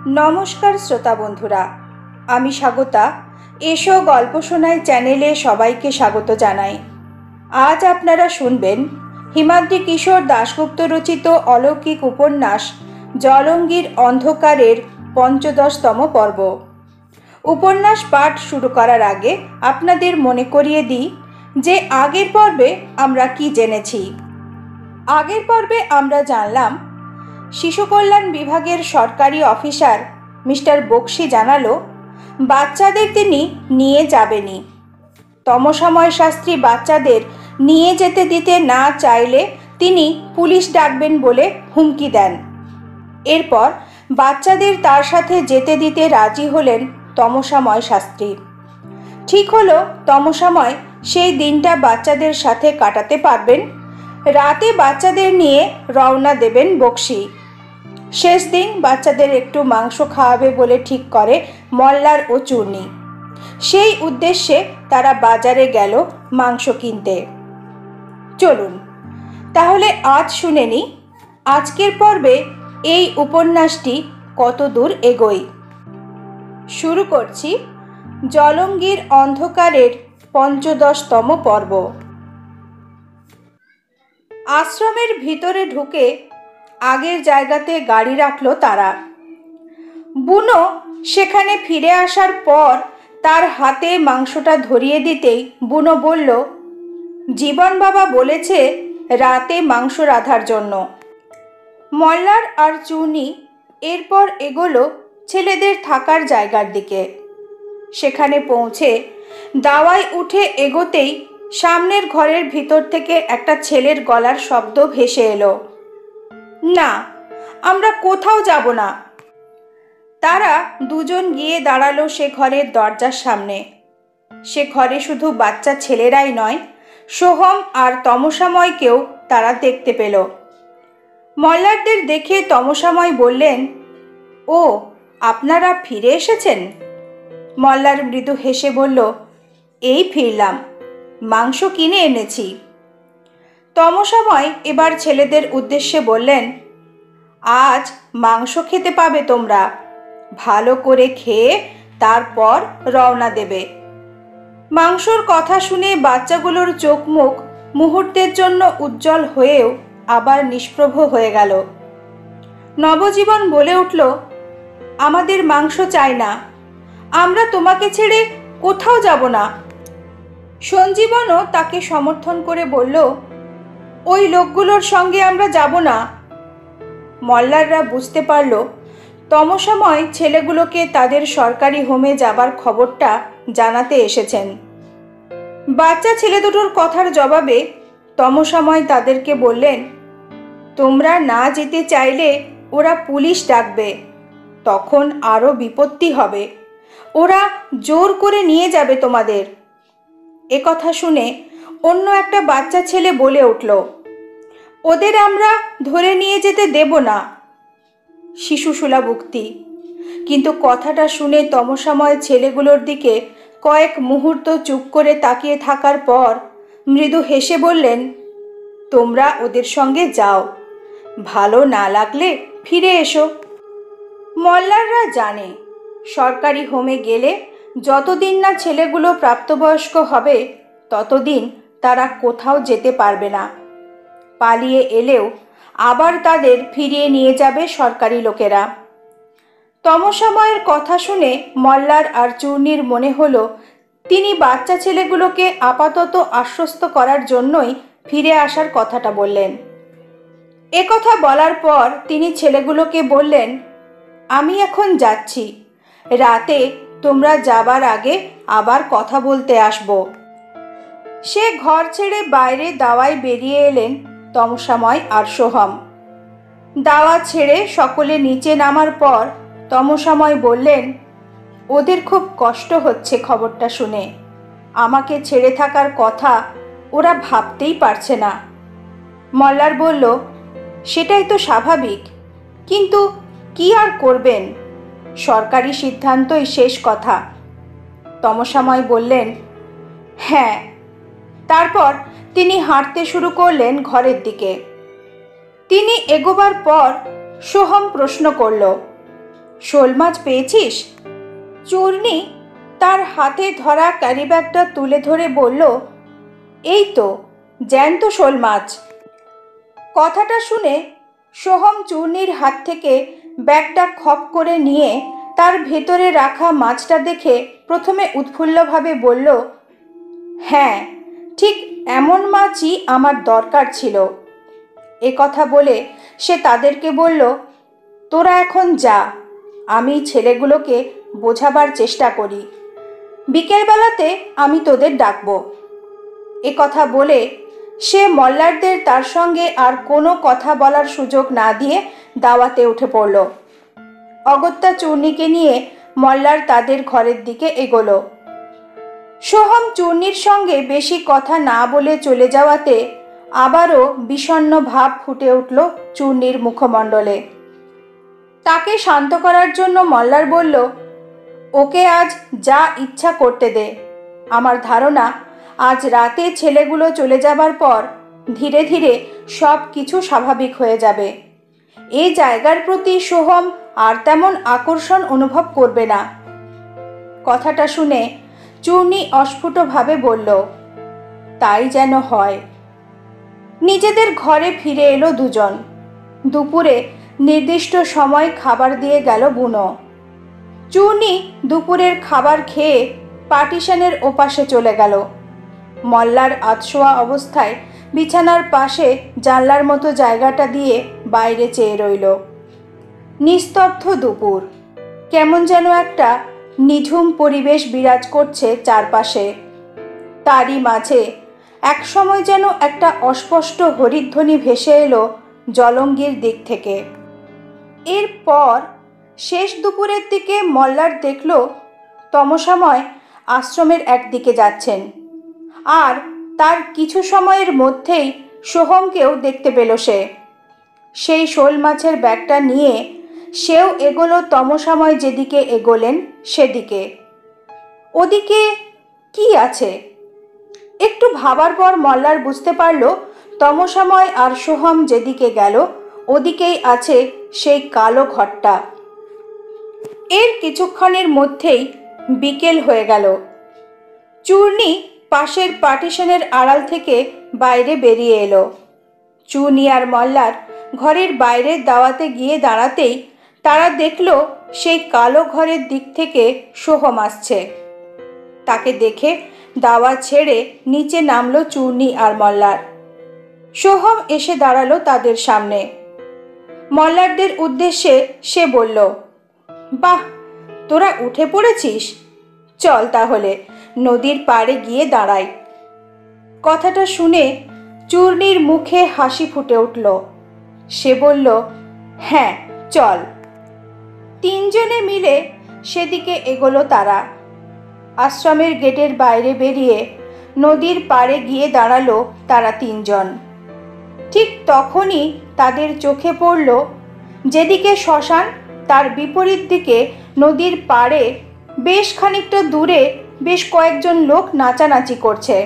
नमस्कार श्रोता बंधुरा आमी स्वागता एसो गल्प शोनाई चैनेले सबाइके स्वागत जानाई। आज आपनारा शुनबेन हिमाद्री किशोर दाशगुप्त रचित अलौकिक उपन्यास जलंगीर अंधकारेर ৫৫তম पर्व। उपन्यास पाठ शुरू करार आगे आपनादेर मने करिये दिई जे आगेर पर्वे आमरा कि जेनेछि। आगेर पर्वे आमरा जानलाम शिशु कल्याण विभागेर सरकारी अफिसार मिस्टर बक्शी जानालो बाच्चादेर तिनि निये जाबेनी। तमसामय शास्त्री बाच्चादेर निये जेते दिते ना चाइले तिनि पुलिश डाकबेन बोले हुमकी देन। एरपर बाच्चादेर तार साथे जेते दिते राजी हलेन तमसामय शास्त्री। ठीक हलो तमसामय सेई दिनटा बाच्चादेर साथे काटाते पारबेन। राते बाच्चादेर निये रওনা देबेन बक्शी। शेष दिन बाच्चादेर एकटू मांस खाওয়াবে बोले ठीक करे मल्लार ओ चूर्णी। सेई उद्देश्ये तारा बाजारे गेल मांस किनते। चलुन ताहले आज शुने नी आजकेर पर्वे एई उपन्यासटी कत दूर एगोय। शुरू करछि जलंगीर अंधकारेर ৫৫তম पर्व। आश्रमेर भितरे ढुके आगेर जायगाते गाड़ी राखलो तारा। बुनो सेखाने फिरे आसार पर तार हाथे मांसटा धरिए दितेई बुनो बोल्लो, जीवन बाबा बोलेछे राते मांस राधार जन्य। मल्लार आर चूर्णी एरपर एगोलो छेलेदेर थाकार जायगार दिके। सेखाने पौंछे दावाय उठे एगोतेई सामनेर घरेर भितर थेके एकटा छेलेर गलार शब्द भेसे एलो, ना आमरा कोथाओ जाबो ना। तारा दुजन गिये दाड़ालो से घरेर दरजार सामने। से घरे शुधु बाच्चा छेलेराई नय, सोहम आर तमसामयकेও तारा देखते पेल। मल्लारदेर देखे तमसामय बोललेन, ओ आपनारा फिरे एसेछेन? मल्लार मृदु हेसे बोल्ल, एई फिरलाम, मांस किने এনেছি। तमसामय एबार छेलेदेर उद्देश्ये बोलेन, आज मांस खेते पाबे तोमरा, भालो करे खेये तारपर रওনা देबे। मांसर कथा शुने बाच्चागुलोर चोख मुख मुहूर्तेर जन्य उज्जवल हयेও आबार निष्प्रभ हये गेल। नवजीवन बोले उठल, आमादेर मांस चाই না, আমরা তোমাকে ছেড়ে কোথাও যাব না। সঞ্জীবনও তাকে সমর্থন করে বলল, ওই লোকগুলোর সঙ্গে আমরা যাব না। মল্লাররা বুঝতে পারল তমসাময় ছেলেগুলোকে তাদের সরকারি হোমে যাবার খবরটা জানাতে এসেছেন। বাচ্চা ছেলে দুটোর কথার জবাবে তমসাময় তাদেরকে বললেন, তোমরা না যেতে চাইলে ওরা পুলিশ ডাকবে, তখন আরো বিপত্তি হবে, ওরা জোর করে নিয়ে যাবে তোমাদের। এ কথা শুনে অন্য একটা বাচ্চা ছেলে বলে উঠল, ওদের আমরা ধরে নিয়ে যেতে দেব না। শিশুসুলভ উক্তি, কিন্তু কথাটা শুনে তমসাময় ছেলেগুলোর দিকে কয়েক মুহূর্ত চুপ করে তাকিয়ে থাকার পর মৃদু হেসে বললেন, তোমরা ওদের সঙ্গে যাও, ভালো না লাগলে ফিরে এসো। মল্লাররা জানে সরকারি হোমে গেলে যতদিন না ছেলেগুলো প্রাপ্তবয়স্ক হবে ততদিন তারা কোথাও যেতে পারবে না। পালিয়ে এলেও আবার তাদের ফিরিয়ে নিয়ে যাবে সরকারি লোকেরা। তমসাময়ের কথা শুনে মল্লার আর চূর্ণীর মনে হলো তিনি বাচ্চা ছেলেগুলোকে আপাতত আশ্বস্ত করার জন্যই ফিরে আসার কথাটা বললেন। এ কথা বলার পর তিনি ছেলেগুলোকে বললেন, আমি এখন যাচ্ছি, রাতে তোমরা যাবার আগে আবার কথা বলতে আসবো। সে ঘর ছেড়ে বাইরে দাওয়ায় বেরিয়ে এলেন তমসাময় আর সোহম। দাওয়া ছেড়ে সকলে নিচে নামার পর তমসাময় বললেন, ওদের খুব কষ্ট হচ্ছে খবরটা শুনে, আমাকে ছেড়ে থাকার কথা ওরা ভাবতেই পারছে না। মল্লার বলল, সেটাই তো স্বাভাবিক, কিন্তু কি আর করবেন, সরকারি সিদ্ধান্তই শেষ কথা। তমসাময় বললেন, হ্যাঁ। তারপর তিনি হাঁটতে শুরু করলেন ঘরের দিকে। তিনি এগোবার পর সোহম প্রশ্ন করল, শোল মাছ পেয়েছিস? চূর্ণী তার হাতে ধরা ক্যারিব্যাগটা তুলে ধরে বলল, এই তো জ্যান্ত শোল মাছ। কথাটা শুনে সোহম চূর্ণীর হাত থেকে ব্যাগটা খপ করে নিয়ে তার ভেতরে রাখা মাছটা দেখে প্রথমে উৎফুল্লভাবে বলল, হ্যাঁ, ঠিক এমন মাছই আমার দরকার ছিল। এ কথা বলে সে তাদেরকে বলল, তোরা এখন যা, আমি ছেলেগুলোকে বোঝাবার চেষ্টা করি, বিকেলবেলাতে আমি তোদের ডাকব। এ কথা বলে সে মল্লারদের তার সঙ্গে আর কোনো কথা বলার সুযোগ না দিয়ে দাওয়াতে উঠে পড়ল। অগত্যা চূর্ণীকে নিয়ে মল্লার তাদের ঘরের দিকে এগোলো। সোহম চূর্ণীর সঙ্গে বেশি কথা না বলে চলে যাওয়াতে আবারও বিষণ্ণ ভাব ফুটে উঠল চূর্ণীর মুখমণ্ডলে। তাকে শান্ত করার জন্য মল্লার বলল, ওকে আজ যা ইচ্ছা করতে দে। আমার ধারণা আজ রাতে ছেলেগুলো চলে যাবার পর ধীরে ধীরে সব কিছু স্বাভাবিক হয়ে যাবে। এই জায়গার প্রতি সোহম আর তেমন আকর্ষণ অনুভব করবে না। কথাটা শুনে চূর্ণী অস্ফুটভাবে বলল, তাই যেন হয়। নিজেদের ঘরে ফিরে এলো দুজন। দুপুরে নির্দিষ্ট সময় খাবার দিয়ে গেল বুনো। চূর্ণী দুপুরের খাবার খেয়ে পার্টিশনের ওপাশে চলে গেল। মল্লার আধশোয়া অবস্থায় বিছানার পাশে জানলার মতো জায়গাটা দিয়ে বাইরে চেয়ে রইল। নিস্তব্ধ দুপুর, কেমন যেন একটা নিঝুম পরিবেশ বিরাজ করছে চারপাশে। তারই মাঝে একসময় যেন একটা অস্পষ্ট হরিধ্বনি ভেসে এলো জলঙ্গির দিক থেকে। এরপর শেষ দুপুরের দিকে মল্লার দেখল তমসাময় আশ্রমের একদিকে যাচ্ছেন, আর তার কিছু সময়ের মধ্যেই সোহমকেও দেখতে পেল সে। সেই শোল মাছের ব্যাগটা নিয়ে সেও এগোলো তমসাময় যেদিকে এগোলেন সেদিকে। ওদিকে কি আছে? একটু ভাবার পর মল্লার বুঝতে পারল তমসাময় আর সোহম যেদিকে গেল ওদিকেই আছে সেই কালো ঘরটা। এর কিছুক্ষণের মধ্যেই বিকেল হয়ে গেল। চূর্ণী পাশের পার্টিশনের আড়াল থেকে বাইরে বেরিয়ে এলো। চূর্ণী আর মল্লার ঘরের বাইরের দাওয়াতে গিয়ে দাঁড়াতেই তারা দেখল সেই কালো ঘরের দিক থেকে সোহম আসছে। তাকে দেখে দাওয়া ছেড়ে নিচে নামলো চূর্ণী আর মল্লার। সোহম এসে দাঁড়ালো তাদের সামনে। মল্লারদের উদ্দেশ্যে সে বলল, বাহ, তোরা উঠে পড়েছিস, চল তাহলে নদীর পাড়ে গিয়ে দাঁড়াই। কথাটা শুনে চূর্ণীর মুখে হাসি ফুটে উঠল। সে বলল, হ্যাঁ চল। তিনজনে মিলে সেদিকে এগোলো তারা। আশ্রমের গেটের বাইরে বেরিয়ে নদীর পাড়ে গিয়ে দাঁড়ালো তারা তিনজন। ঠিক তখনই তাদের চোখে পড়ল যেদিকে শ্মশান তার বিপরীত দিকে নদীর পাড়ে বেশ খানিকটা দূরে বেশ কয়েকজন লোক নাচানাচি করছে।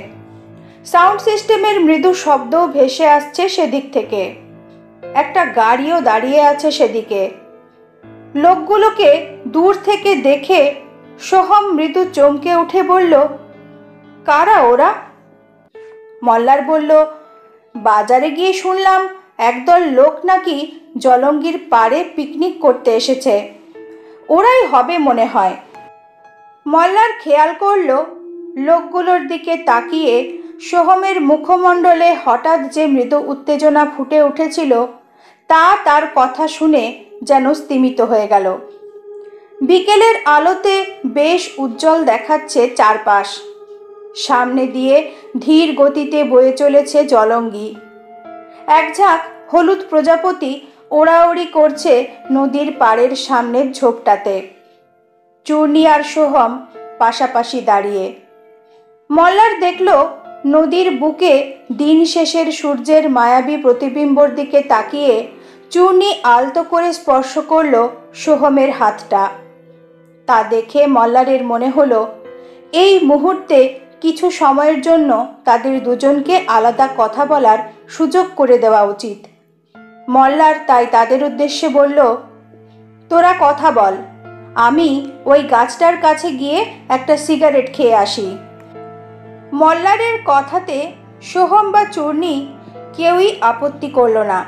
সাউন্ড সিস্টেমের মৃদু শব্দও ভেসে আসছে সেদিক থেকে। একটা গাড়িও দাঁড়িয়ে আছে সেদিকে। লোকগুলোকে দূর থেকে দেখে সোহম মৃদু চমকে উঠে বলল, কারা ওরা? মল্লার বলল, বাজারে গিয়ে শুনলাম একদল লোক নাকি জলঙ্গির পাড়ে পিকনিক করতে এসেছে, ওরাই হবে মনে হয়। মল্লার খেয়াল করল লোকগুলোর দিকে তাকিয়ে সোহমের মুখমণ্ডলে হঠাৎ যে মৃদু উত্তেজনা ফুটে উঠেছিল তা তার কথা শুনে যেন স্তিমিত হয়ে গেল। বিকেলের আলোতে বেশ উজ্জ্বল দেখাচ্ছে চারপাশ। সামনে দিয়ে ধীর গতিতে বয়ে চলেছে জলঙ্গি। এক ঝাঁক হলুদ প্রজাপতি ওড়াওড়ি করছে নদীর পাড়ের সামনের ঝোপটাতে। চূর্ণী আর সোহম পাশাপাশি দাঁড়িয়ে। মল্লার দেখল নদীর বুকে দিন শেষের সূর্যের মায়াবী প্রতিবিম্বর দিকে তাকিয়ে চূর্ণী আলতো করে স্পর্শ করল সোহমের হাতটা। তা দেখে মল্লারের মনে হলো এই মুহূর্তে কিছু সময়ের জন্য তাদের দুজনকে আলাদা কথা বলার সুযোগ করে দেওয়া উচিত। মল্লার তাই তাদের উদ্দেশ্যে বলল, তোরা কথা বল, আমি ওই গাছটার কাছে গিয়ে একটা সিগারেট খেয়ে আসি। মল্লারের কথাতে সোহম বা চূর্ণী কেউই আপত্তি করল না।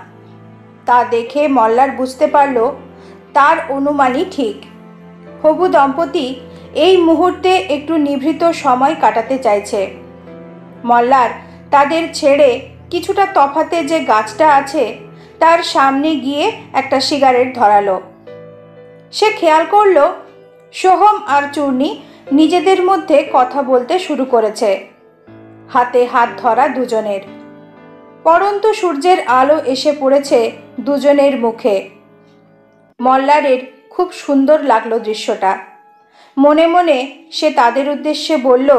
তা দেখে মল্লার বুঝতে পারল তার অনুমানই ঠিক। হবু দম্পতি এই মুহূর্তে একটু নিভৃত সময় কাটাতে চাইছে। মল্লার তাদের ছেড়ে কিছুটা তফাতে যে গাছটা আছে তার সামনে গিয়ে একটা সিগারেট ধরালো। সে খেয়াল করল সোহম আর চূর্ণী নিজেদের মধ্যে কথা বলতে শুরু করেছে, হাতে হাত ধরা দুজনের। পড়ন্ত সূর্যের আলো এসে পড়েছে দুজনের মুখে। মল্লারের খুব সুন্দর লাগলো দৃশ্যটা। মনে মনে সে তাদের উদ্দেশ্যে বলল,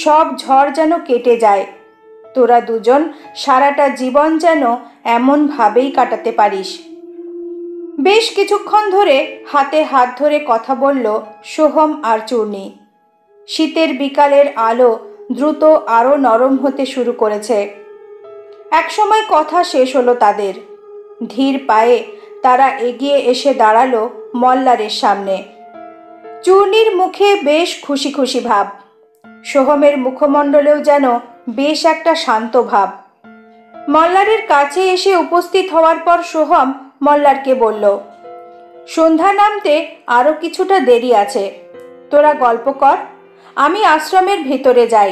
সব ঝড় যেন কেটে যায়, তোরা দুজন সারাটা জীবন যেন এমনভাবেই কাটাতে পারিস। বেশ কিছুক্ষণ ধরে হাতে হাত ধরে কথা বলল সোহম আর চূর্ণী। শীতের বিকালের আলো দ্রুত আরও নরম হতে শুরু করেছে। একসময় কথা শেষ হলো তাদের। ধীর পায়ে তারা এগিয়ে এসে দাঁড়ালো মল্লারের সামনে। চূর্ণীর মুখে বেশ খুশি খুশি ভাব, সোহমের মুখমণ্ডলেও যেন বেশ একটা শান্ত ভাব। মল্লারের কাছে এসে উপস্থিত হওয়ার পর সোহম মল্লারকে বলল, সন্ধ্যা নামতে আরও কিছুটা দেরি আছে, তোরা গল্প কর, আমি আশ্রমের ভিতরে যাই।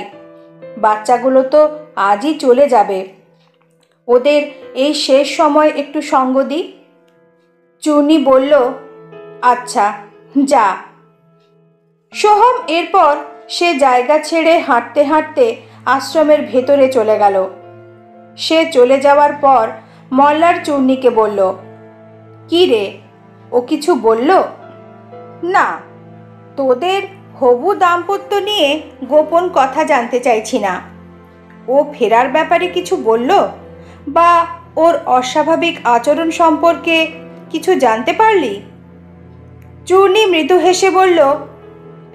বাচ্চাগুলো তো আজই চলে যাবে, ওদের এই শেষ সময় একটু সঙ্গ দিই। চূর্ণী বলল, আচ্ছা যা। সোহম এরপর সে জায়গা ছেড়ে হাঁটতে হাঁটতে আশ্রমের ভেতরে চলে গেল। সে চলে যাওয়ার পর মল্লার চূর্ণীকে বলল, কি রে, ও কিছু বলল? না, তোদের হবু দাম্পত্য নিয়ে গোপন কথা জানতে চাইছি না। ও ফেরার ব্যাপারে কিছু বলল বা ওর অস্বাভাবিক আচরণ সম্পর্কে কিছু জানতে পারলি? চূর্ণী মৃদু হেসে বলল,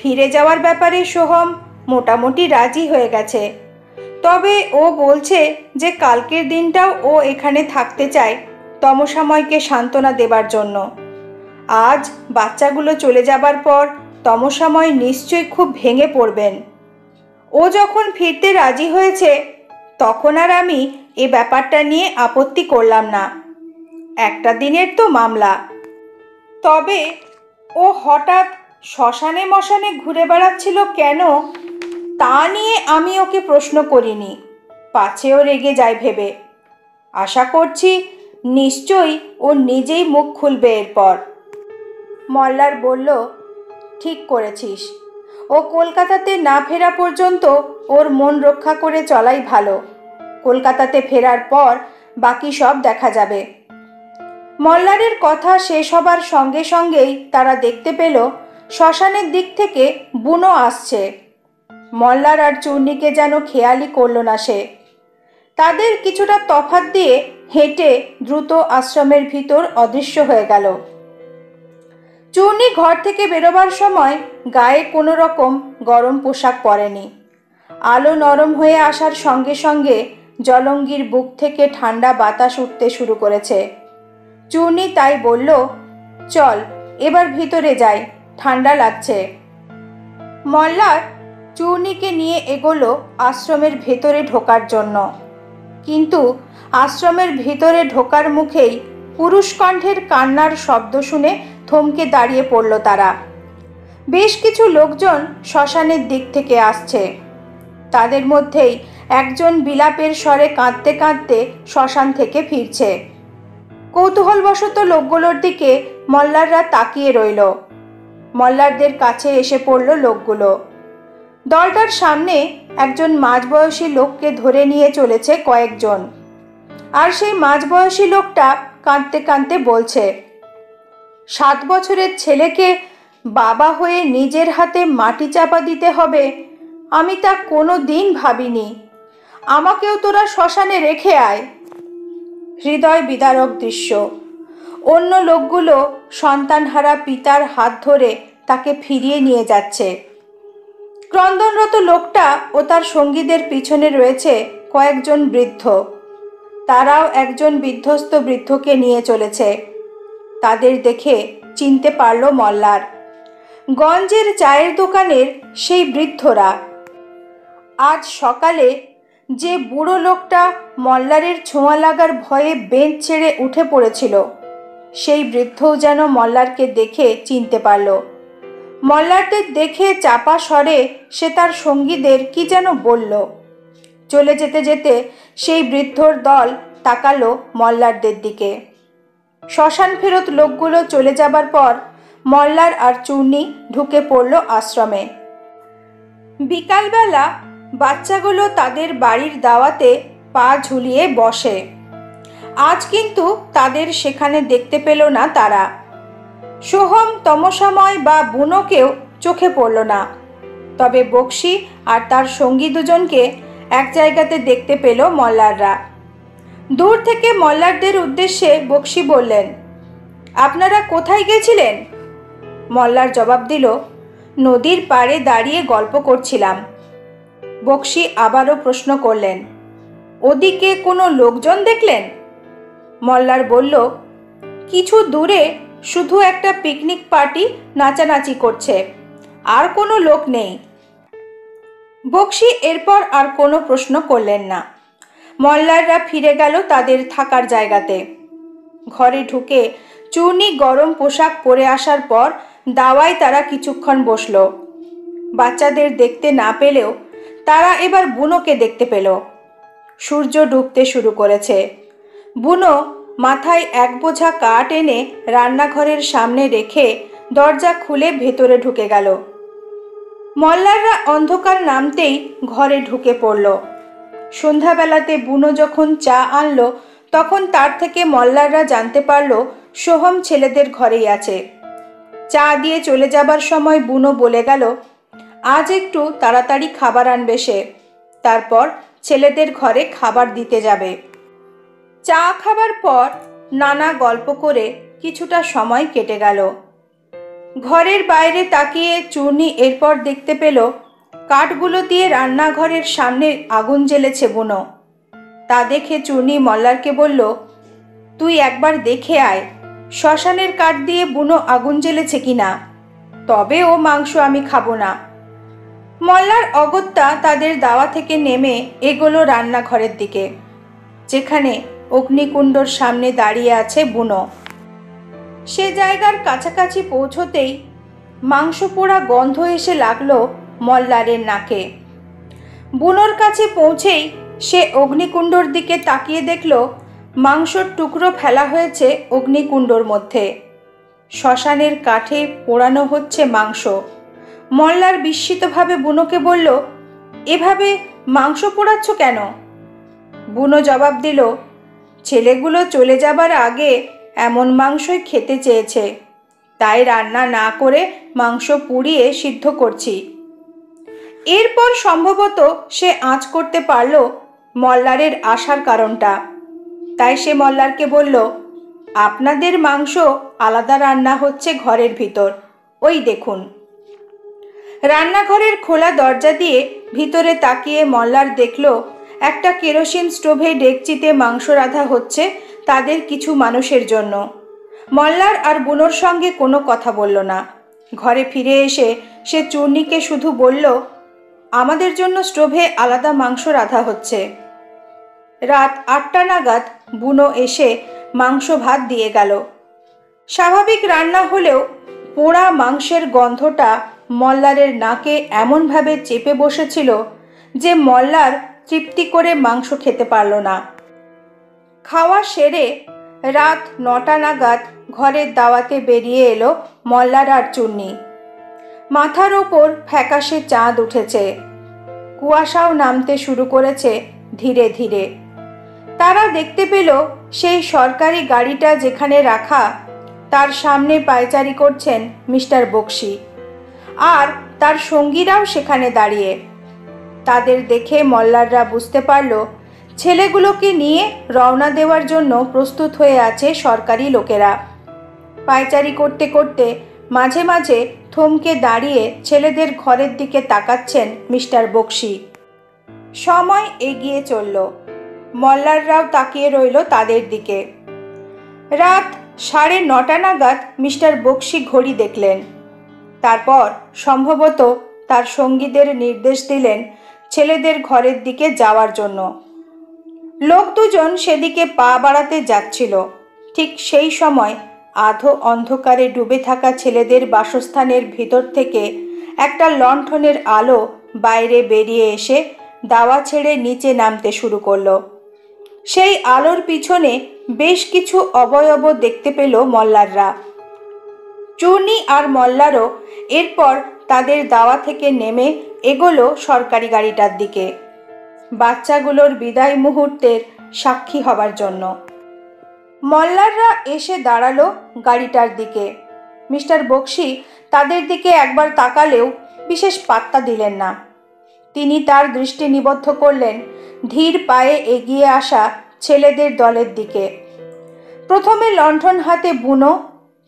ফিরে যাওয়ার ব্যাপারে সোহম মোটামুটি রাজি হয়ে গেছে, তবে ও বলছে যে কালকের দিনটাও ও এখানে থাকতে চায় তমসাময়কে সান্ত্বনা দেবার জন্য। আজ বাচ্চাগুলো চলে যাবার পর তমসাময় নিশ্চয়ই খুব ভেঙে পড়বেন। ও যখন ফিরতে রাজি হয়েছে তখন আর আমি এ ব্যাপারটা নিয়ে আপত্তি করলাম না। একটা দিনের তো মামলা। তবে ও হঠাৎ শ্মশানে মশানে ঘুরে বেড়াচ্ছিল কেন তা নিয়ে আমি ওকে প্রশ্ন করিনি, পাছেও রেগে যায় ভেবে। আশা করছি নিশ্চয়ই ও নিজেই মুখ খুলবে এরপর। মল্লার বলল, ঠিক করেছিস, ও কলকাতাতে না ফেরা পর্যন্ত ওর মন রক্ষা করে চলাই ভালো। কলকাতাতে ফেরার পর বাকি সব দেখা যাবে। মল্লারের কথা শেষ হবার সঙ্গে সঙ্গেই তারা দেখতে পেল শ্মশানের দিক থেকে বুনো আসছে। মল্লার আর চূর্ণীকে যেন খেয়ালই করল না সে। তাদের কিছুটা তফাৎ দিয়ে হেঁটে দ্রুত আশ্রমের ভিতর অদৃশ্য হয়ে গেল। চূর্ণী ঘর থেকে বেরোবার সময় গায়ে কোনো রকম গরম পোশাক পরেনি। আলো নরম হয়ে আসার সঙ্গে সঙ্গে জলঙ্গির বুক থেকে ঠান্ডা বাতাস উঠতে শুরু করেছে। চূর্ণী তাই বলল, চল এবার ভিতরে যাই, ঠান্ডা লাগছে। মল্লার চূর্ণীকে নিয়ে এগোলো আশ্রমের ভেতরে ঢোকার জন্য, কিন্তু আশ্রমের ভিতরে ঢোকার মুখেই পুরুষ কণ্ঠের কান্নার শব্দ শুনে থমকে দাঁড়িয়ে পড়ল তারা। বেশ কিছু লোকজন শ্মশানের দিক থেকে আসছে। তাদের মধ্যেই একজন বিলাপের স্বরে কাঁদতে কাঁদতে শ্মশান থেকে ফিরছে। কৌতূহলবশত লোকগুলোর দিকে মল্লাররা তাকিয়ে রইল। মল্লারদের কাছে এসে পড়ল লোকগুলো। দলটার সামনে একজন মাঝবয়সী লোককে ধরে নিয়ে চলেছে কয়েকজন, আর সেই মাঝবয়সী লোকটা কাঁদতে কাঁদতে বলছে, 7 বছরের ছেলেকে বাবা হয়ে নিজের হাতে মাটি চাপা দিতে হবে, আমি তা কোনো দিন ভাবিনি। আমাকেও তোরা শ্মশানে রেখে আয়। হৃদয় বিদারক দৃশ্য। অন্য লোকগুলো সন্তানহারা পিতার হাত ধরে তাকে ফিরিয়ে নিয়ে যাচ্ছে। ক্রন্দনরত লোকটা ও তার সঙ্গীদের পিছনে রয়েছে কয়েকজন বৃদ্ধ। তারাও একজন বিধ্বস্ত বৃদ্ধকে নিয়ে চলেছে। তাদের দেখে চিনতে পারল মল্লার। গঞ্জের চায়ের দোকানের সেই বৃদ্ধরা। আজ সকালে যে বুড়ো লোকটা মল্লারের ছোঁয়া লাগার ভয়ে বেঞ্চ ছেড়ে উঠে পড়েছিল, সেই বৃদ্ধও যেন মল্লারকে দেখে চিনতে পারল। মল্লারদের দেখে চাপা স্বরে সে তার সঙ্গীদের কি যেন বলল। চলে যেতে যেতে সেই বৃদ্ধর দল তাকালো মল্লারদের দিকে। শ্মশান ফেরত লোকগুলো চলে যাবার পর মল্লার আর চূর্ণী ঢুকে পড়ল আশ্রমে। বিকালবেলা বাচ্চাগুলো তাদের বাড়ির দাওয়াতে পা ঝুলিয়ে বসে। আজ কিন্তু তাদের সেখানে দেখতে পেল না তারা। সোহম, তমসাময় বা বুনোকেও চোখে পড়ল না। তবে বক্সি আর তার সঙ্গী দুজনকে এক জায়গাতে দেখতে পেল মল্লাররা। দূর থেকে মল্লারদের উদ্দেশ্যে বক্সি বললেন, আপনারা কোথায় গেছিলেন? মল্লার জবাব দিল, নদীর পাড়ে দাঁড়িয়ে গল্প করছিলাম। বক্সি আবারও প্রশ্ন করলেন, ওদিকে কোনো লোকজন দেখলেন? মল্লার বলল, কিছু দূরে শুধু একটা পিকনিক পার্টি নাচানাচি করছে, আর কোনো লোক নেই। বক্সি এরপর আর কোনো প্রশ্ন করলেন না। মল্লাররা ফিরে গেল তাদের থাকার জায়গাতে। ঘরে ঢুকে চূর্ণী গরম পোশাক পরে আসার পর দাওয়ায় তারা কিছুক্ষণ বসল। বাচ্চাদের দেখতে না পেলেও তারা এবার বুনোকে দেখতে পেল। সূর্য ডুবতে শুরু করেছে। বুনো মাথায় এক বোঝা কাঠ এনে রান্নাঘরের সামনে রেখে দরজা খুলে ভেতরে ঢুকে গেল। মল্লাররা অন্ধকার নামতেই ঘরে ঢুকে পড়ল। সন্ধ্যাবেলাতে বুনো যখন চা আনলো, তখন তার থেকে মল্লাররা জানতে পারল সোহম ছেলেদের ঘরেই আছে। চা দিয়ে চলে যাবার সময় বুনো বলে গেল, আজ একটু তাড়াতাড়ি খাবার আনবে সে, তারপর ছেলেদের ঘরে খাবার দিতে যাবে। চা খাবার পর নানা গল্প করে কিছুটা সময় কেটে গেল। ঘরের বাইরে তাকিয়ে চূর্ণী এরপর দেখতে পেল কাঠগুলো দিয়ে রান্নাঘরের সামনে আগুন জ্বেলেছে বুনো। তা দেখে চূর্ণী মল্লারকে বলল, তুই একবার দেখে আয় শ্মশানের কাঠ দিয়ে বুনো আগুন জ্বেলেছে কিনা, তবে ও মাংস আমি খাবো না। মল্লার অগত্যা তাদের দাওয়া থেকে নেমে এগোলো রান্নাঘরের দিকে, যেখানে অগ্নিকুণ্ডর সামনে দাঁড়িয়ে আছে বুনো। সে জায়গার কাছাকাছি পৌঁছতেই মাংস পোড়া গন্ধ এসে লাগলো মল্লারের নাকে। বুনোর কাছে পৌঁছেই সে অগ্নিকুণ্ডর দিকে তাকিয়ে দেখল মাংসর টুকরো ফেলা হয়েছে অগ্নিকুণ্ডর মধ্যে। শ্মশানের কাঠে পোড়ানো হচ্ছে মাংস। মল্লার বিস্মিতভাবে বুনোকে বলল, এভাবে মাংস পোড়াচ্ছ কেন? বুনো জবাব দিল, ছেলেগুলো চলে যাবার আগে এমন মাংসই খেতে চেয়েছে, তাই রান্না না করে মাংস পুড়িয়ে সিদ্ধ করছি। এরপর সম্ভবত সে আঁচ করতে পারল মল্লারের আসার কারণটা। তাই সে মল্লারকে বলল, আপনাদের মাংস আলাদা রান্না হচ্ছে ঘরের ভিতর, ওই দেখুন। রান্নাঘরের খোলা দরজা দিয়ে ভিতরে তাকিয়ে মল্লার দেখল একটা কেরোসিন স্টোভে ডেকচিতে মাংস রাঁধা হচ্ছে তাদের কিছু মানুষের জন্য। মল্লার আর বুনোর সঙ্গে কোনো কথা বলল না। ঘরে ফিরে এসে সে চূর্ণীকে শুধু বলল, আমাদের জন্য স্টোভে আলাদা মাংস রাঁধা হচ্ছে। রাত 8টা নাগাদ বুনো এসে মাংস ভাত দিয়ে গেল। স্বাভাবিক রান্না হলেও পোড়া মাংসের গন্ধটা মল্লারের নাকে এমনভাবে চেপে বসেছিল যে মল্লার তৃপ্তি করে মাংস খেতে পারল না। খাওয়া সেরে রাত 9টা নাগাদ ঘরের দাওয়াতে বেরিয়ে এলো মল্লার আর চূর্ণী। মাথার ওপর ফ্যাকাশে চাঁদ উঠেছে, কুয়াশাও নামতে শুরু করেছে ধীরে ধীরে। তারা দেখতে পেল সেই সরকারি গাড়িটা যেখানে রাখা, তার সামনে পায়চারি করছেন মিস্টার বক্সি, আর তার সঙ্গীরাও সেখানে দাঁড়িয়ে। তাদের দেখে মল্লাররা বুঝতে পারল ছেলেগুলোকে নিয়ে রওনা দেওয়ার জন্য প্রস্তুত হয়ে আছে সরকারি লোকেরা। পায়চারি করতে করতে মাঝে মাঝে থমকে দাঁড়িয়ে ছেলেদের ঘরের দিকে তাকাচ্ছেন মিস্টার বক্সি। সময় এগিয়ে চলল। মল্লাররাও তাকিয়ে রইল তাদের দিকে। রাত 9:30 নাগাদ মিস্টার বক্সি ঘড়ি দেখলেন। তারপর সম্ভবত তার সঙ্গীদের নির্দেশ দিলেন ছেলেদের ঘরের দিকে যাওয়ার জন্য। লোক দুজন সেদিকে পা বাড়াতে যাচ্ছিল। ঠিক সেই সময় আধো অন্ধকারে ডুবে থাকা ছেলেদের বাসস্থানের ভিতর থেকে একটা লণ্ঠনের আলো বাইরে বেরিয়ে এসে দাওয়া ছেড়ে নিচে নামতে শুরু করলো। সেই আলোর পিছনে বেশ কিছু অবয়ব দেখতে পেল মল্লাররা। চূর্ণী আর মল্লারও এরপর তাদের দাওয়া থেকে নেমে এগোলো সরকারি গাড়িটার দিকে, বাচ্চাগুলোর বিদায় মুহূর্তের সাক্ষী হবার জন্য। মল্লাররা এসে দাঁড়ালো গাড়িটার দিকে। মিস্টার বক্সি তাদের দিকে একবার তাকালেও বিশেষ পাত্তা দিলেন না। তিনি তার দৃষ্টি নিবদ্ধ করলেন ধীর পায়ে এগিয়ে আসা ছেলেদের দলের দিকে। প্রথমে লণ্ঠন হাতে বুনো,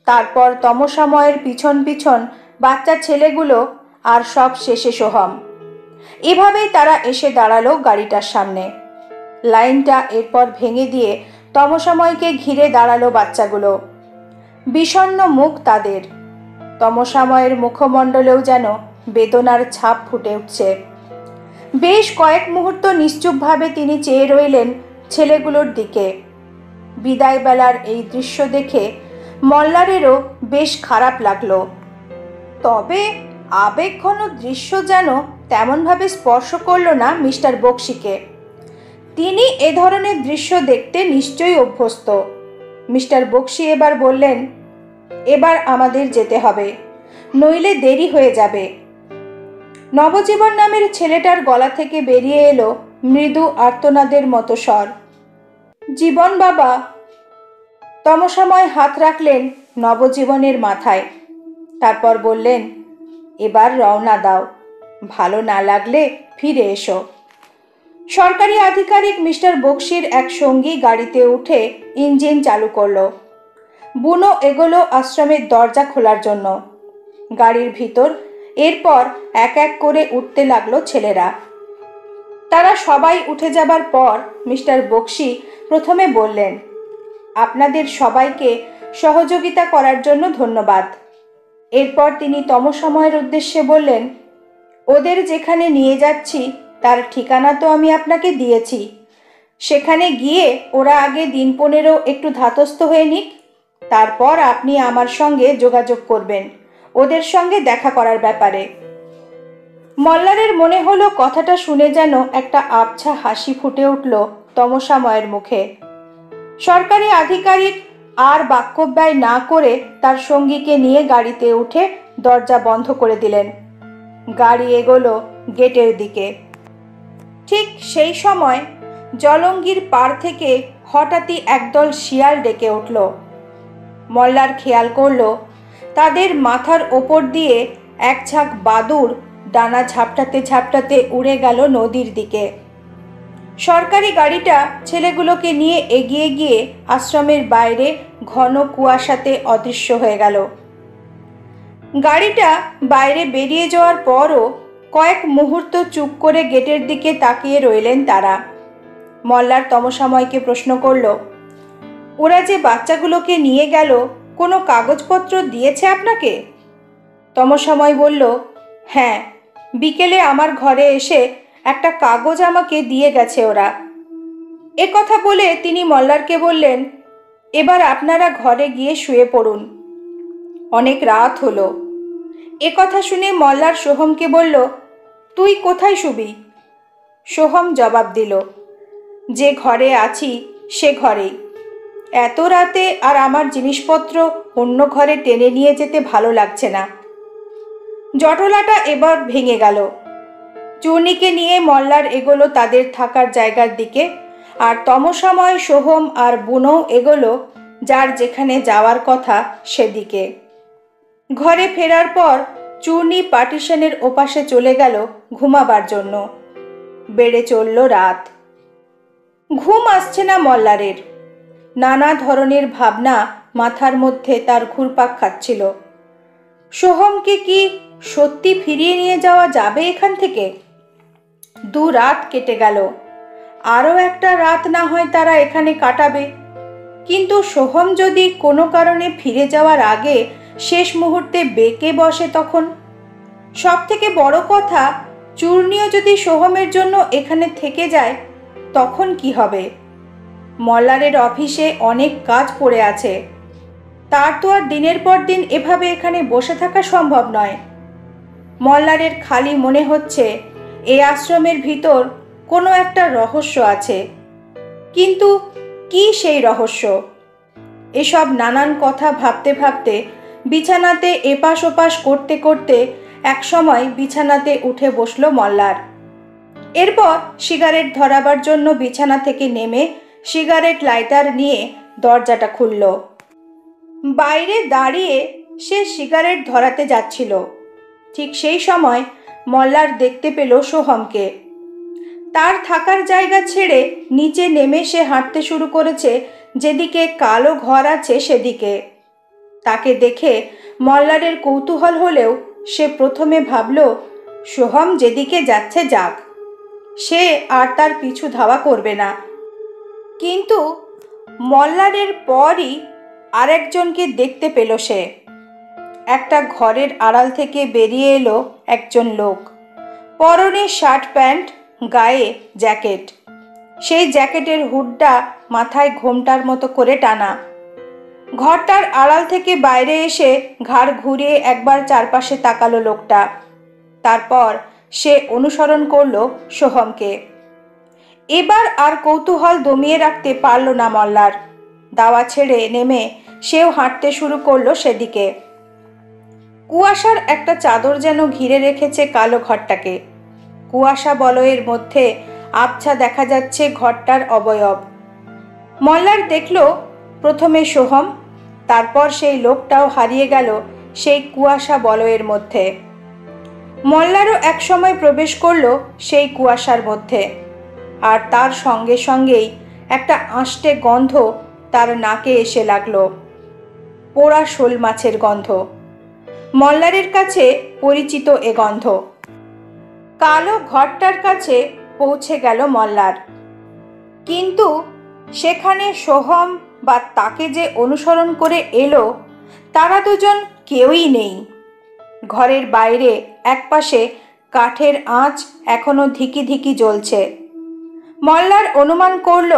তারপর তমসাময়ের পিছন পিছন বাচ্চা ছেলেগুলো, আর সব শেষে সোহম। এভাবেই তারা এসে দাঁড়ালো গাড়িটার সামনে। লাইনটা এরপর ভেঙে দিয়ে তমসাময়কে ঘিরে দাঁড়ালো বাচ্চাগুলো। বিষণ্ণ মুখ তাদের। তমসাময়ের মুখমণ্ডলেও যেন বেদনার ছাপ ফুটে উঠছে। বেশ কয়েক মুহূর্ত নিশ্চুপভাবে তিনি চেয়ে রইলেন ছেলেগুলোর দিকে। বিদায় বেলার এই দৃশ্য দেখে মল্লারেরও বেশ খারাপ লাগলো। তবে আবেগঘন দৃশ্য যেন তেমনভাবে স্পর্শ করল না মিস্টার বক্সিকে। তিনি এ ধরনের দৃশ্য দেখতে নিশ্চয়ই অভ্যস্ত। মিস্টার বক্সি এবার বললেন, এবার আমাদের যেতে হবে, নইলে দেরি হয়ে যাবে। নবজীবন নামের ছেলেটার গলা থেকে বেরিয়ে এলো মৃদু আর্তনাদের মতো স্বর। জীবন বাবা। তমসাময় হাত রাখলেন নবজীবনের মাথায়। তারপর বললেন, এবার রওনা দাও, ভালো না লাগলে ফিরে এসো। সরকারি আধিকারিক মিস্টার বক্সির এক সঙ্গী গাড়িতে উঠে ইঞ্জিন চালু করলো। বুনো এগোলো আশ্রমের দরজা খোলার জন্য। গাড়ির ভিতর এরপর এক এক করে উঠতে লাগলো ছেলেরা। তারা সবাই উঠে যাবার পর মিস্টার বক্সি প্রথমে বললেন, আপনাদের সবাইকে সহযোগিতা করার জন্য ধন্যবাদ। এরপর তিনি তমসময়ের উদ্দেশ্যে বললেন, ওদের যেখানে নিয়ে যাচ্ছি তার ঠিকানা তো আমি আপনাকে দিয়েছি। সেখানে গিয়ে ওরা আগে দিন 15 একটু ধাতস্থ হয়ে নিক, তারপর আপনি আমার সঙ্গে যোগাযোগ করবেন ওদের সঙ্গে দেখা করার ব্যাপারে। মল্লারের মনে হলো কথাটা শুনে যেন একটা আবছা হাসি ফুটে উঠল তমসাময়ের মুখে। সরকারি আধিকারিক আর বাক্যব্যয় না করে তার সঙ্গীকে নিয়ে গাড়িতে উঠে দরজা বন্ধ করে দিলেন। গাড়ি এগোলো গেটের দিকে। ঠিক সেই সময় জলঙ্গির পাড় থেকে হঠাৎই একদল শিয়াল ডেকে উঠল। মল্লার খেয়াল করল তাদের মাথার ওপর দিয়ে এক ঝাঁক বাদুড় ডানা ঝাপটাতে ঝাপটাতে উড়ে গেল নদীর দিকে। সরকারি গাড়িটা ছেলেগুলোকে নিয়ে এগিয়ে গিয়ে আশ্রমের বাইরে ঘন কুয়াশাতে অদৃশ্য হয়ে গেল। গাড়িটা বাইরে বেরিয়ে যাওয়ার পরও কয়েক মুহূর্ত চুপ করে গেটের দিকে তাকিয়ে রইলেন তারা। মল্লার তমসাময়কে প্রশ্ন করল, ওরা যে বাচ্চাগুলোকে নিয়ে গেল কোনো কাগজপত্র দিয়েছে আপনাকে? তমসাময় বলল, হ্যাঁ, বিকেলে আমার ঘরে এসে একটা কাগজ আমাকে দিয়ে গেছে ওরা। এ কথা বলে তিনি মল্লারকে বললেন, এবার আপনারা ঘরে গিয়ে শুয়ে পড়ুন, অনেক রাত হলো। এ কথা শুনে মল্লার সোহমকে বলল, তুই কোথায় শুবি? সোহম জবাব দিল, যে ঘরে আছি সে ঘরেই। এত রাতে আর আমার জিনিসপত্র অন্য ঘরে টেনে নিয়ে যেতে ভালো লাগছে না। জটলাটা এবার ভেঙে গেল। চূর্ণীকে নিয়ে মল্লার এগোলো তাদের থাকার জায়গার দিকে, আর তমসাময় সোহম আর বুনো এগোলো যার যেখানে যাওয়ার কথা সেদিকে। ঘরে ফেরার পর চূর্ণী পার্টিশনের ওপাশে চলে গেল ঘুমাবার জন্য। বেড়ে চলল রাত। ঘুম আসছে না মল্লারের। নানা ধরনের ভাবনা মাথার মধ্যে তার ঘুরপাক খাচ্ছিল। সোহমকে কি সত্যি ফিরিয়ে নিয়ে যাওয়া যাবে এখান থেকে? 2 রাত কেটে গেল, আরও একটা রাত না হয় তারা এখানে কাটাবে। কিন্তু সোহম যদি কোনো কারণে ফিরে যাওয়ার আগে শেষ মুহূর্তে বেঁকে বসে তখন? সব থেকে বড় কথা, চূর্ণীও যদি সোহমের জন্য এখানে থেকে যায় তখন কি হবে? মল্লারের অফিসে অনেক কাজ পড়ে আছে, তার তো আর দিনের পর দিন এভাবে এখানে বসে থাকা সম্ভব নয়। মল্লারের খালি মনে হচ্ছে এই আশ্রমের ভিতর কোনো একটা রহস্য আছে, কিন্তু কি সেই রহস্য? এসব নানান কথা ভাবতে ভাবতে বিছানাতে এপাশ ওপাশ করতে করতে একসময় বিছানাতে উঠে বসল মল্লার। এরপর সিগারেট ধরাবার জন্য বিছানা থেকে নেমে সিগারেট লাইটার নিয়ে দরজাটা খুলল। বাইরে দাঁড়িয়ে সে সিগারেট ধরাতে যাচ্ছিল, ঠিক সেই সময় মল্লার দেখতে পেল সোহমকে। তার থাকার জায়গা ছেড়ে নিচে নেমে সে হাঁটতে শুরু করেছে যেদিকে কালো ঘর আছে সেদিকে। তাকে দেখে মল্লারের কৌতূহল হলেও সে প্রথমে ভাবল সোহম যেদিকে যাচ্ছে যাক, সে আর তার পিছু ধাওয়া করবে না। কিন্তু মল্লারের পরই আরেকজনকে দেখতে পেল সে। একটা ঘরের আড়াল থেকে বেরিয়ে এলো একজন লোক। পরনে শার্ট প্যান্ট, গায়ে জ্যাকেট। সেই জ্যাকেটের হুডটা মাথায় ঘোমটার মতো করে টানা। ঘরটার আড়াল থেকে বাইরে এসে ঘাড় ঘুরিয়ে একবার চারপাশে তাকালো লোকটা। তারপর সে অনুসরণ করলো সোহমকে। এবার আর কৌতূহল দমিয়ে রাখতে পারল না মল্লার। দাওয়া ছেড়ে নেমে সেও হাঁটতে শুরু করলো সেদিকে। কুয়াশার একটা চাদর যেন ঘিরে রেখেছে কালো ঘরটাকে। কুয়াশা বলয়ের মধ্যে আবছা দেখা যাচ্ছে ঘরটার অবয়ব। মল্লার দেখল প্রথমে সোহম, তারপর সেই লোকটাও হারিয়ে গেল সেই কুয়াশা বলয়ের মধ্যে। মল্লারও একসময় প্রবেশ করল সেই কুয়াশার মধ্যে, আর তার সঙ্গে সঙ্গেই একটা আঁশটে গন্ধ তার নাকে এসে লাগলো, পোড়া শোল মাছের গন্ধ। মল্লারের কাছে পরিচিত এ গন্ধ। কালো ঘরটার কাছে পৌঁছে গেল মল্লার, কিন্তু সেখানে সোহম বা তাকে যে অনুসরণ করে এলো তারা দুজন কেউই নেই। ঘরের বাইরে একপাশে কাঠের আঁচ এখনো ধিকি ধিকি জ্বলছে। মল্লার অনুমান করল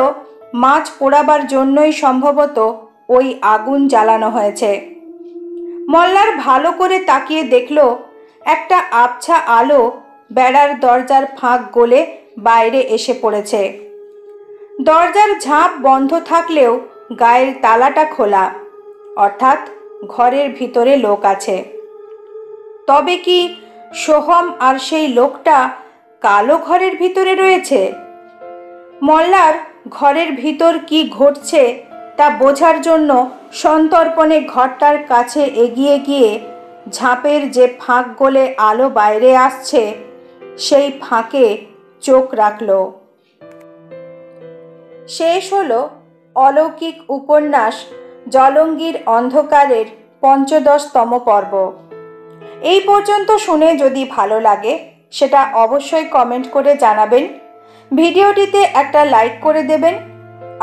মাছ পোড়াবার জন্যই সম্ভবত ওই আগুন জ্বালানো হয়েছে। মল্লার ভালো করে তাকিয়ে দেখল একটা আবছা আলো বেড়ার দরজার ফাঁক গলে বাইরে এসে পড়েছে। দরজার ঝাঁপ বন্ধ থাকলেও গায়ের তালাটা খোলা, অর্থাৎ ঘরের ভিতরে লোক আছে। তবে কি সোহম আর সেই লোকটা কালো ঘরের ভিতরে রয়েছে? মল্লার ঘরের ভিতর কি ঘটছে তা বোঝার জন্য সন্তর্পণে ঘরটার কাছে এগিয়ে গিয়ে ঝাঁপের যে ফাঁক গলে আলো বাইরে আসছে সেই ফাঁকে চোখ রাখল। শেষ হলো অলৌকিক উপন্যাস জলঙ্গির অন্ধকারের ৫৫তম পর্ব। এই পর্যন্ত শুনে যদি ভালো লাগে সেটা অবশ্যই কমেন্ট করে জানাবেন। ভিডিওটিতে একটা লাইক করে দেবেন,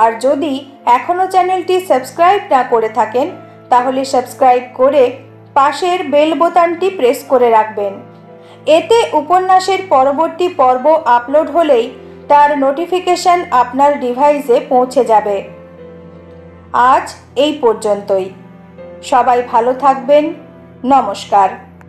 আর যদি এখনও চ্যানেলটি সাবস্ক্রাইব না করে থাকেন তাহলে সাবস্ক্রাইব করে পাশের বেল বোতামটি প্রেস করে রাখবেন। এতে উপন্যাসের পরবর্তী পর্ব আপলোড হলেই তার নোটিফিকেশন আপনার ডিভাইসে পৌঁছে যাবে। আজ এই পর্যন্তই। সবাই ভালো থাকবেন। নমস্কার।